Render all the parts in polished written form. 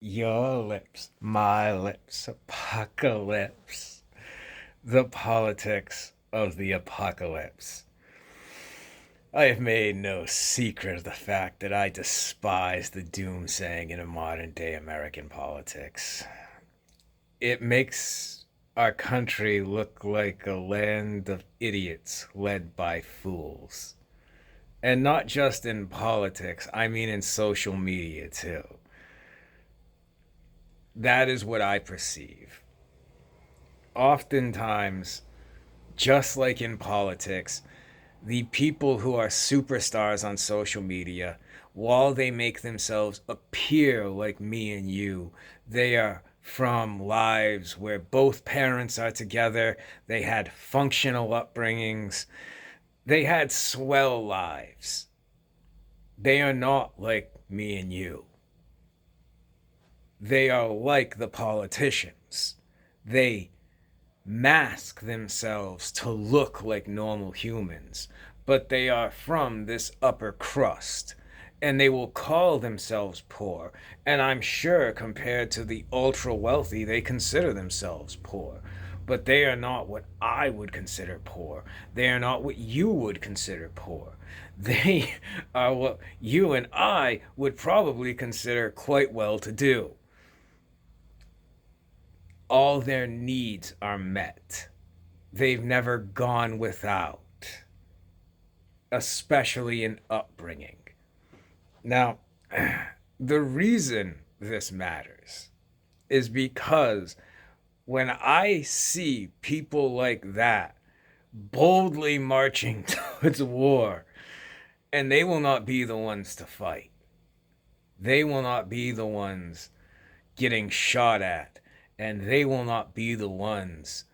Your lips, my lips, apocalypse. The politics of the apocalypse. I have made no secret of the fact that I despise the doomsaying in a modern day American politics. It makes our country look like a land of idiots led by fools. And not just in politics, I mean in social media too. That is what I perceive. Oftentimes, just like in politics, the people who are superstars on social media, while they make themselves appear like me and you, they are from lives where both parents are together, they had functional upbringings, they had swell lives. They are not like me and you. They are like the politicians. They mask themselves to look like normal humans, but they are from this upper crust. And they will call themselves poor. And I'm sure compared to the ultra wealthy, they consider themselves poor. But they are not what I would consider poor. They are not what you would consider poor. They are what you and I would probably consider quite well to do. All their needs are met. They've never gone without, especially in upbringing. Now, the reason this matters is because when I see people like that boldly marching towards war, and they will not be the ones to fight, they will not be the ones getting shot at, and they will not be the ones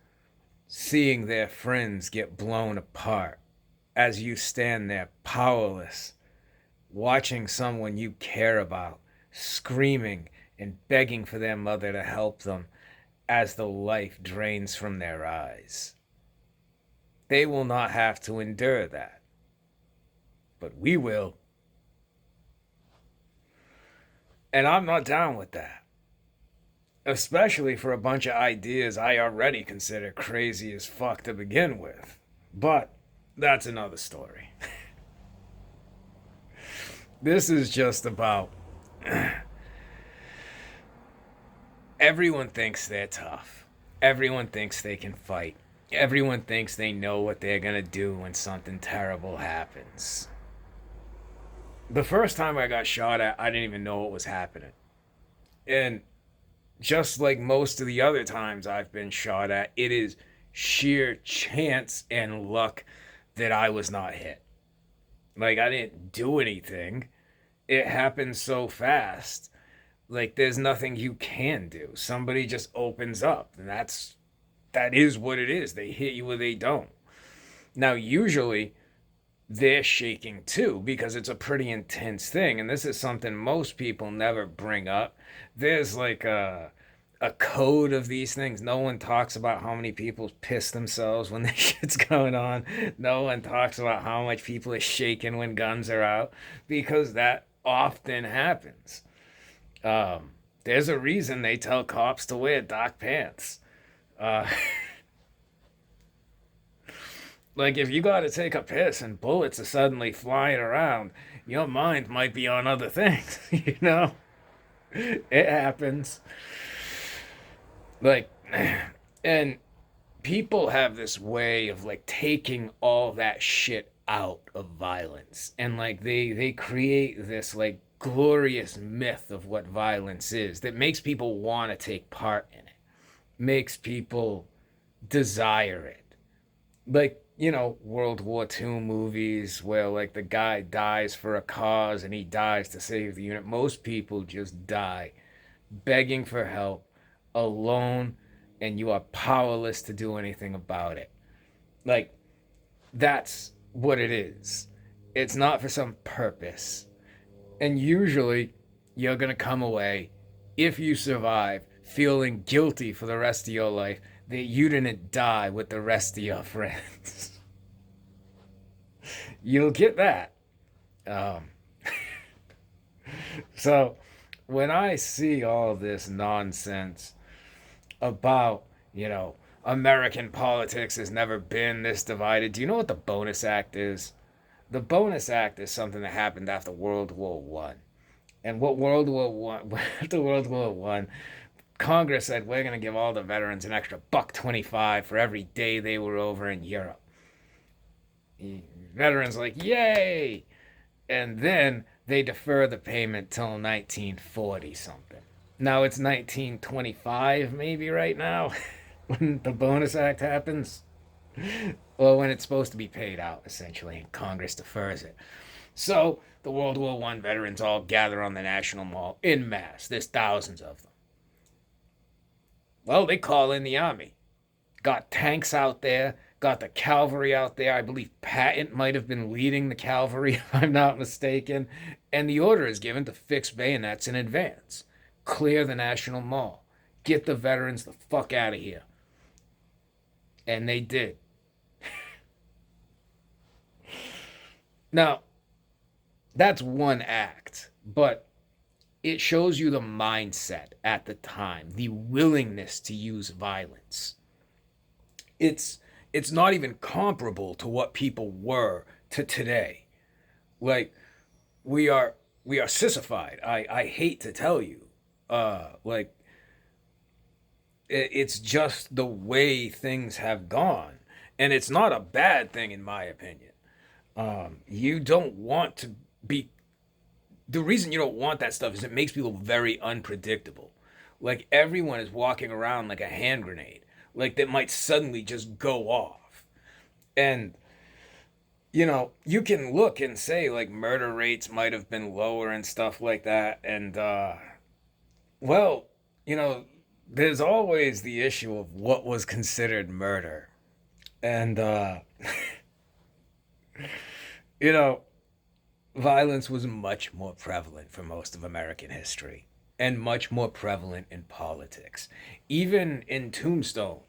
seeing their friends get blown apart as you stand there powerless, watching someone you care about screaming and begging for their mother to help them as the life drains from their eyes. They will not have to endure that, but we will. And I'm not down with that, especially for a bunch of ideas I already consider crazy as fuck to begin with. But that's another story. This is just about everyone thinks they're tough. Everyone thinks they can fight. Everyone thinks they know what they're gonna do when something terrible happens. The first time I got shot at, I didn't even know what was happening. And just like most of the other times I've been shot at, it is sheer chance and luck that I was not hit. Like, I didn't do anything. It happened so fast. Like, there's nothing you can do. Somebody just opens up, and that is what it is. They hit you or they don't. Now, usually they're shaking too because it's a pretty intense thing, and this is something most people never bring up. There's like a code of these things. No one talks about how many people piss themselves when this shit's going on. No one talks about how much people are shaking when guns are out because that often happens. There's a reason they tell cops to wear dark pants. Uh, like if you got to take a piss and bullets are suddenly flying around, your mind might be on other things. You know, it happens. Like, and people have this way of like taking all that shit out of violence, and like they create this like glorious myth of what violence is that makes people want to take part in it, makes people desire it. Like, you know, World War II movies where like the guy dies for a cause and he dies to save the unit. Most people just die begging for help, alone, and you are powerless to do anything about it. Like, that's what it is. It's not for some purpose. And usually, you're going to come away, if you survive, feeling guilty for the rest of your life that you didn't die with the rest of your friends. You'll get that. Um, so, when I see all this nonsense about, American politics has never been this divided, do you know what the Bonus Act is? The Bonus Act is something that happened after World War One. And what World War One, after World War One, Congress said we're going to give all the veterans an extra $1.25 for every day they were over in Europe. Veterans like, yay! And then they defer the payment till 1940 something. Now it's 1925 maybe right now when the Bonus Act happens. Or when it's supposed to be paid out, essentially, and Congress defers it. So the World War One veterans all gather on the National Mall in mass. There's thousands of them. Well, they call in the army. Got tanks out there, got the cavalry out there. I believe Patton might have been leading the cavalry, if I'm not mistaken. And the order is given to fix bayonets in advance. Clear the National Mall. Get the veterans the fuck out of here. And they did. Now, that's one act, but it shows you the mindset at the time, the willingness to use violence. It's not even comparable to what people were to today. Like we are sissified. I hate to tell you. Like it's just the way things have gone, and it's not a bad thing in my opinion. You don't want to be. The reason you don't want that stuff is it makes people very unpredictable. Like everyone is walking around like a hand grenade, like that might suddenly just go off. And you can look and say like murder rates might have been lower and stuff like that. And well, there's always the issue of what was considered murder. And you know, violence was much more prevalent for most of American history and much more prevalent in politics. Even in Tombstone,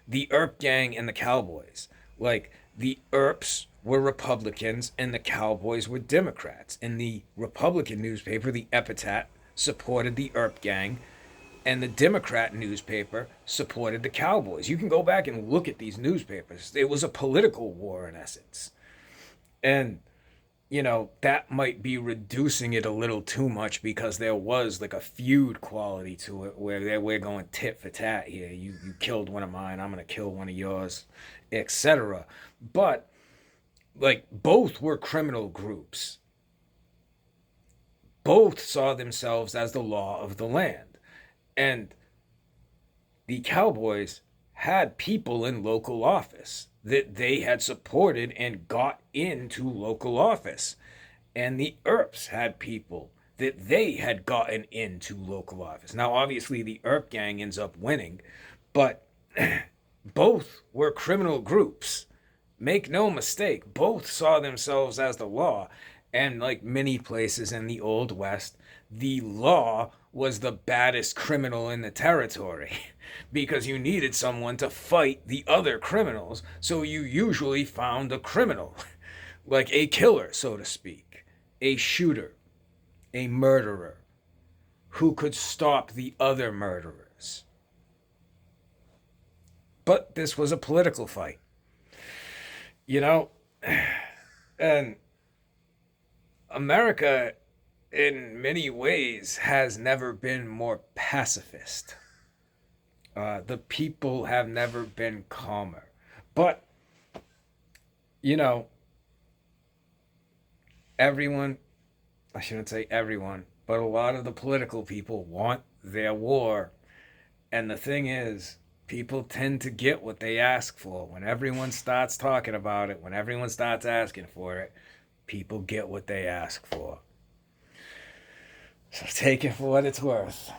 the Earp Gang and the Cowboys. Like, the Earps were Republicans and the Cowboys were Democrats. In the Republican newspaper, the Epitaph supported the Earp Gang, and the Democrat newspaper supported the Cowboys. You can go back and look at these newspapers. It was a political war, in essence. And that might be reducing it a little too much because there was like a feud quality to it where we're going tit for tat here. You killed one of mine, I'm going to kill one of yours, etc. But like both were criminal groups. Both saw themselves as the law of the land. And the Cowboys had people in local office that they had supported and got into local office. And the Earps had people that they had gotten into local office. Now, obviously, the Earp Gang ends up winning, but both were criminal groups. Make no mistake, both saw themselves as the law. And like many places in the Old West, the law was the baddest criminal in the territory because you needed someone to fight the other criminals, so you usually found a criminal, like a killer, so to speak, a shooter, a murderer, who could stop the other murderers. But this was a political fight, and America in many ways has never been more pacifist. The people have never been calmer. But, everyone, I shouldn't say everyone, but a lot of the political people want their war. And the thing is, people tend to get what they ask for. When everyone starts talking about it, when everyone starts asking for it, people get what they ask for. So take it for what it's worth.